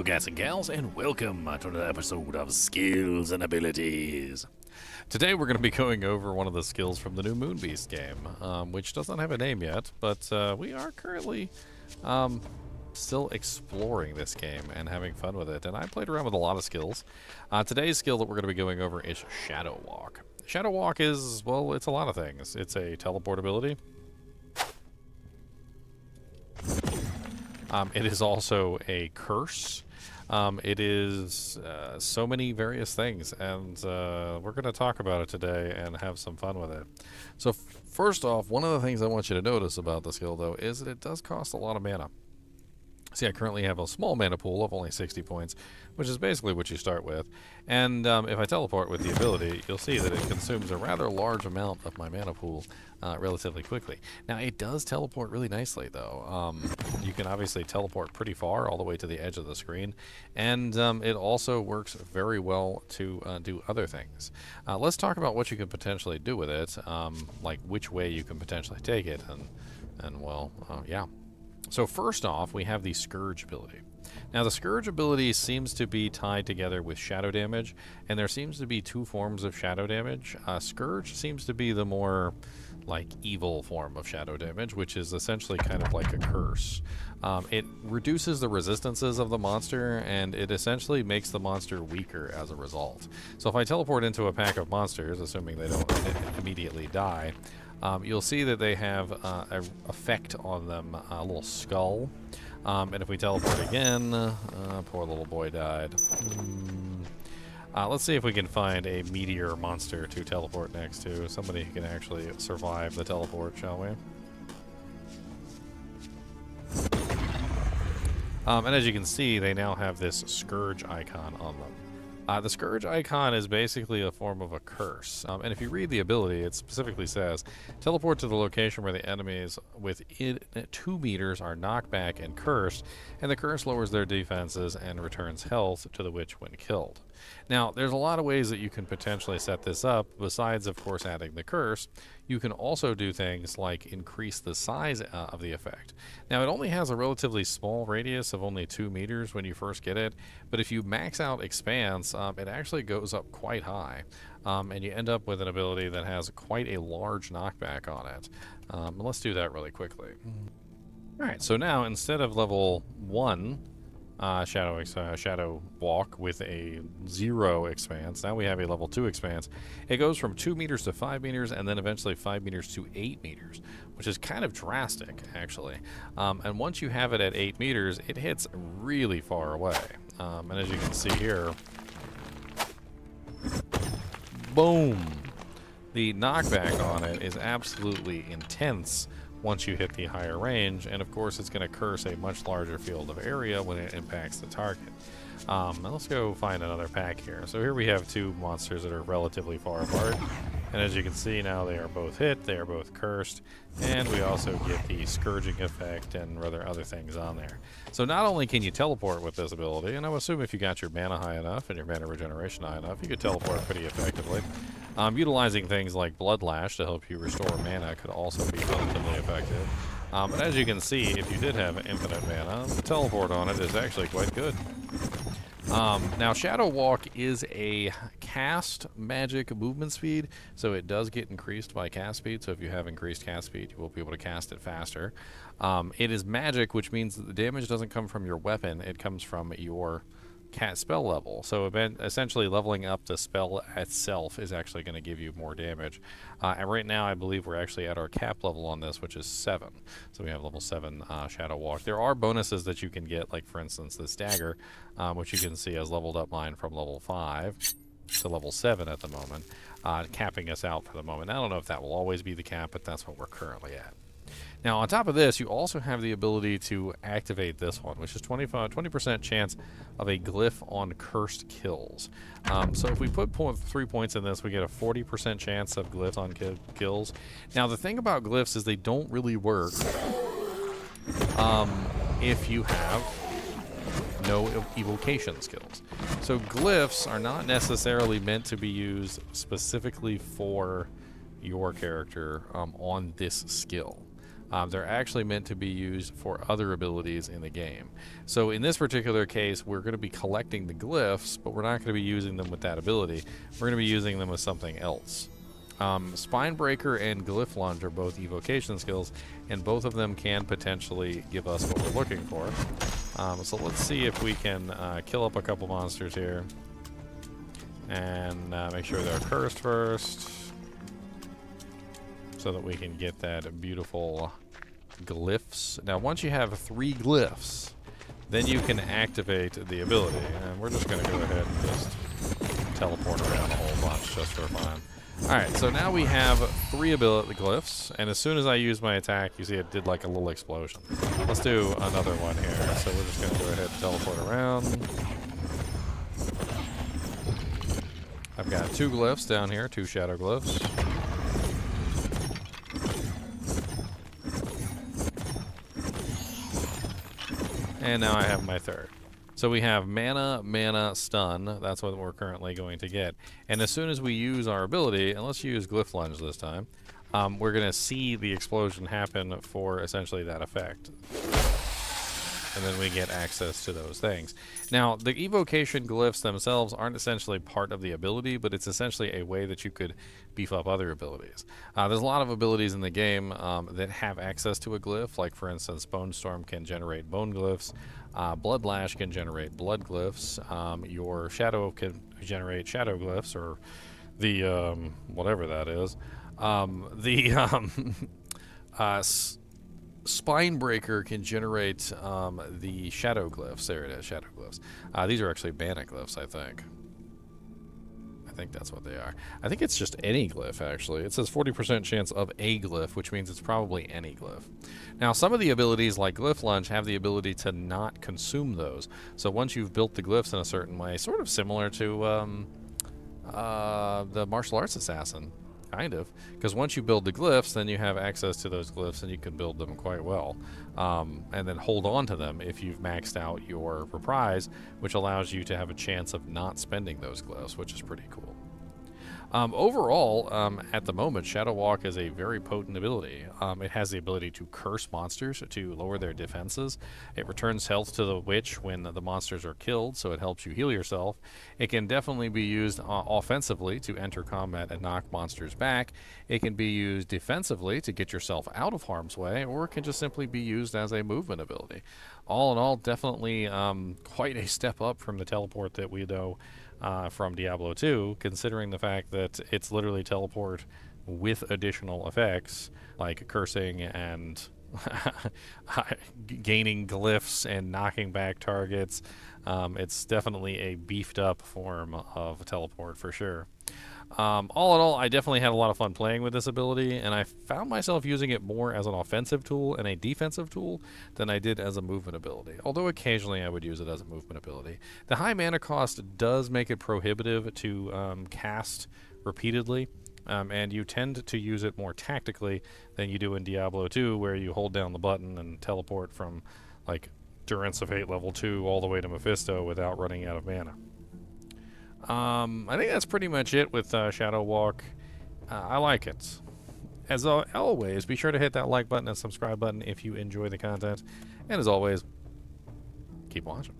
guys and gals, and welcome to another episode of Skills and Abilities. Today we're going to be going over one of the skills from the new Moonbeast game, which doesn't have a name yet, but we are currently still exploring this game and having fun with it, and I played around with a lot of skills. Today's skill that we're going to be going over is Shadow Walk. Shadow Walk is, well, it's a lot of things. It's a teleport ability. It is also a curse. It is so many various things, and we're going to talk about it today and have some fun with it. So first off, one of the things I want you to notice about the skill, though, is that it does cost a lot of mana. See, I currently have a small mana pool of only 60 points, which is basically what you start with. And if I teleport with the ability, you'll see that it consumes a rather large amount of my mana pool relatively quickly. Now, it does teleport really nicely, though. You can obviously teleport pretty far, all the way to the edge of the screen. And it also works very well to do other things. Let's talk about what you can potentially do with it, like which way you can potentially take it, and well, yeah. So first off, we have the Scourge ability. Now, the Scourge ability seems to be tied together with shadow damage, and there seems to be two forms of shadow damage. Scourge seems to be the more, like, evil form of shadow damage, which is essentially kind of like a curse. It reduces the resistances of the monster, and it essentially makes the monster weaker as a result. So if I teleport into a pack of monsters, assuming they don't immediately die, you'll see that they have an effect on them, a little skull. And if we teleport again, poor little boy died. Let's see if we can find a meteor monster to teleport next to. Somebody who can actually survive the teleport, shall we? And as you can see, they now have this Scourge icon on them. The Scourge icon is basically a form of a curse. And if you read the ability, it specifically says, teleport to the location where the enemies within 2 meters are knocked back and cursed, and the curse lowers their defenses and returns health to the witch when killed. Now, there's a lot of ways that you can potentially set this up, besides, of course, adding the curse. You can also do things like increase the size of the effect. Now, it only has a relatively small radius of only 2 meters when you first get it, but if you max out Expanse, it actually goes up quite high, and you end up with an ability that has quite a large knockback on it. Let's do that really quickly. Alright, so now instead of level 1 Shadow Walk with a 0 Expanse, now we have a level 2 Expanse. It goes from 2 meters to 5 meters, and then eventually 5 meters to 8 meters, which is kind of drastic, actually. And once you have it at 8 meters, it hits really far away. And as you can see here, boom! The knockback on it is absolutely intense once you hit the higher range, and of course it's going to curse a much larger field of area when it impacts the target. And let's go find another pack here. So here we have 2 monsters that are relatively far apart, and as you can see now, they are both hit, they are both cursed, and we also get the scourging effect and rather other things on there. So not only can you teleport with this ability, and I would assume if you got your mana high enough and your mana regeneration high enough, you could teleport pretty effectively. Utilizing things like Blood Lash to help you restore mana could also be relatively effective. But as you can see, if you did have infinite mana, the teleport on it is actually quite good. Now, Shadow Walk is a cast magic movement speed, so it does get increased by cast speed. So if you have increased cast speed, you will be able to cast it faster. It is magic, which means that the damage doesn't come from your weapon, it comes from your cast spell level. So essentially leveling up the spell itself is actually going to give you more damage. And right now I believe we're actually at our cap level on this, which is 7. So we have level 7 Shadow Walk. There are bonuses that you can get, like for instance this dagger, which you can see has leveled up mine from level 5 to level 7 at the moment, capping us out for the moment. I don't know if that will always be the cap, but that's what we're currently at. Now, on top of this, you also have the ability to activate this one, which is 20% chance of a glyph on cursed kills. So if we put 3 points in this, we get a 40% chance of glyphs on kills. Now, the thing about glyphs is they don't really work if you have no evocation skills. So glyphs are not necessarily meant to be used specifically for your character on this skill. They're actually meant to be used for other abilities in the game. So in this particular case, we're going to be collecting the glyphs, but we're not going to be using them with that ability. We're going to be using them with something else. Spinebreaker and Glyph Lunge are both evocation skills, and both of them can potentially give us what we're looking for. So let's see if we can kill up a couple monsters here. And make sure they're cursed first, so that we can get that beautiful glyphs. Now, once you have 3 glyphs, then you can activate the ability. And we're just going to go ahead and just teleport around a whole bunch just for fun. Alright, so now we have 3 ability glyphs, and as soon as I use my attack, you see it did like a little explosion. Let's do another one here. So we're just going to go ahead and teleport around. I've got 2 glyphs down here, 2 shadow glyphs. And now I have my 3rd. So we have mana, stun. That's what we're currently going to get. And as soon as we use our ability, and let's use Glyph Lunge this time, we're going to see the explosion happen for essentially that effect. And then we get access to those things. Now, the evocation glyphs themselves aren't essentially part of the ability, but it's essentially a way that you could beef up other abilities. There's a lot of abilities in the game that have access to a glyph, like for instance, Bone Storm can generate bone glyphs, Blood Lash can generate blood glyphs, your Shadow can generate shadow glyphs, or the, whatever that is. Spinebreaker can generate the shadow glyphs. There it is, shadow glyphs. These are actually mana glyphs, I think. I think that's what they are. I think it's just any glyph, actually. It says 40% chance of a glyph, which means it's probably any glyph. Now, some of the abilities, like Glyph Lunge, have the ability to not consume those. So once you've built the glyphs in a certain way, sort of similar to the martial arts assassin. Kind of, because once you build the glyphs, then you have access to those glyphs and you can build them quite well. And then hold on to them if you've maxed out your reprise, which allows you to have a chance of not spending those glyphs, which is pretty cool. Overall, at the moment, Shadow Walk is a very potent ability. It has the ability to curse monsters to lower their defenses. It returns health to the witch when the monsters are killed, so it helps you heal yourself. It can definitely be used offensively to enter combat and knock monsters back. It can be used defensively to get yourself out of harm's way, or it can just simply be used as a movement ability. All in all, definitely quite a step up from the teleport that we know from Diablo II, considering the fact that it's literally teleport with additional effects like cursing and gaining glyphs and knocking back targets. It's definitely a beefed up form of teleport for sure. All in all, I definitely had a lot of fun playing with this ability, and I found myself using it more as an offensive tool and a defensive tool than I did as a movement ability, although occasionally I would use it as a movement ability. The high mana cost does make it prohibitive to cast repeatedly, and you tend to use it more tactically than you do in Diablo II, where you hold down the button and teleport from like Durance of Hate level 2 all the way to Mephisto without running out of mana. I think that's pretty much it with Shadow Walk. I like it. As always, be sure to hit that like button and subscribe button if you enjoy the content. And as always, keep watching.